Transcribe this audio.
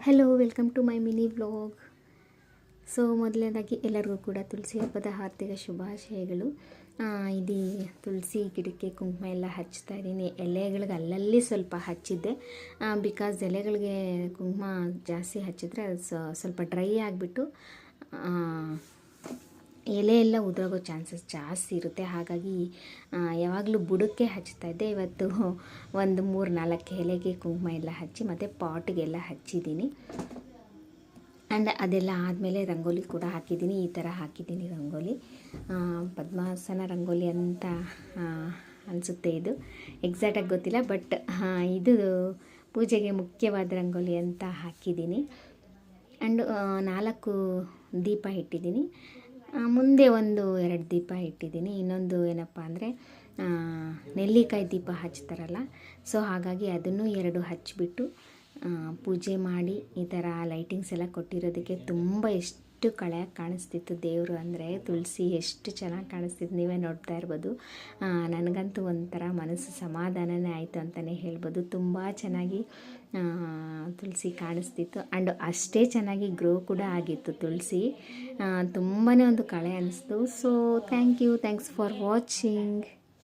Hello, welcome to my mini vlog. So ಮೊದಲನೇದಾಗಿ ಎಲ್ಲರಿಗೂ ಕೂಡ ತುಳಸಿ ಹಬ್ಬದ ಹಾರ್ದಿಕ ಶುಭಾಶಯಗಳು. ಇದು ತುಳಸಿ ಗಿಡಕ್ಕೆ ಕುಂಕುಮ ಎಲ್ಲ ಹಚ್ತಾ ಇದ್ದೀನಿ. ಎಲೆಗಳಿಗೆ ಅಲ್ಲಲ್ಲಿ ಸ್ವಲ್ಪ ಹಚ್ಚಿದ್ದೆ, ಬಿಕಾಸ್ ಎಲೆಗಳಿಗೆ ಕುಂಕುಮ ಜಾಸ್ತಿ ಹಚ್ಚಿದ್ರೆ ಅದು ಸ್ವಲ್ಪ ಡ್ರೈ ಆಗಿಬಿಟ್ಟು ಎಲೆ ಎಲ್ಲ ಉದುರೋಗೋ ಚಾನ್ಸಸ್ ಜಾಸ್ತಿ ಇರುತ್ತೆ. ಹಾಗಾಗಿ ಯಾವಾಗಲೂ ಬುಡಕ್ಕೆ ಹಚ್ತಾ ಇದ್ದೆ. ಇವತ್ತು ಒಂದು 3-4 ಎಲೆಗೆ ಕುಂಕುಮ ಎಲ್ಲ ಹಚ್ಚಿ ಮತ್ತು ಪಾಟಿಗೆಲ್ಲ ಹಚ್ಚಿದ್ದೀನಿ. ಆ್ಯಂಡ್ ಅದೆಲ್ಲ ಆದಮೇಲೆ ರಂಗೋಲಿ ಕೂಡ ಹಾಕಿದ್ದೀನಿ. ಈ ಥರ ಹಾಕಿದ್ದೀನಿ ರಂಗೋಲಿ, ಪದ್ಮಾಸನ ರಂಗೋಲಿ ಅಂತ ಅನಿಸುತ್ತೆ. ಇದು ಎಕ್ಸಾಕ್ಟಾಗಿ ಗೊತ್ತಿಲ್ಲ, ಬಟ್ ಇದು ಪೂಜೆಗೆ ಮುಖ್ಯವಾದ ರಂಗೋಲಿ ಅಂತ ಹಾಕಿದ್ದೀನಿ. ಆ್ಯಂಡ್ 4 ದೀಪ ಇಟ್ಟಿದ್ದೀನಿ. ಮುಂದೆ 1-2 ದೀಪ ಇಟ್ಟಿದ್ದೀನಿ. ಇನ್ನೊಂದು ಏನಪ್ಪ ಅಂದರೆ ನೆಲ್ಲಿಕಾಯಿ ದೀಪ ಹಚ್ತಾರಲ್ಲ, ಸೊ ಹಾಗಾಗಿ ಅದನ್ನು 2 ಹಚ್ಚಿಬಿಟ್ಟು ಪೂಜೆ ಮಾಡಿ ಈ ಥರ ಲೈಟಿಂಗ್ಸ್ ಎಲ್ಲ ಕೊಟ್ಟಿರೋದಕ್ಕೆ ತುಂಬ ಎಷ್ಟು ಕಳೆಯಾಗಿ ಕಾಣಿಸ್ತಿತ್ತು. ದೇವರು ಅಂದರೆ ತುಳಸಿ ಎಷ್ಟು ಚೆನ್ನಾಗಿ ಕಾಣಿಸ್ತಿತ್ತು, ನೀವೇ ನೋಡ್ತಾ ಇರ್ಬೋದು. ನನಗಂತೂ ಒಂಥರ ಮನಸ್ಸು ಸಮಾಧಾನನೇ ಆಯಿತು ಅಂತಲೇ ಹೇಳ್ಬೋದು. ತುಂಬ ಚೆನ್ನಾಗಿ ತುಳಸಿ ಕಾಣಿಸ್ತಿತ್ತು. ಆ್ಯಂಡ್ ಅಷ್ಟೇ ಚೆನ್ನಾಗಿ ಗ್ರೋ ಕೂಡ ಆಗಿತ್ತು ತುಳಸಿ. ತುಂಬಾ ಒಂದು ಕಳೆ ಅನ್ನಿಸ್ತು. So thanks for watching.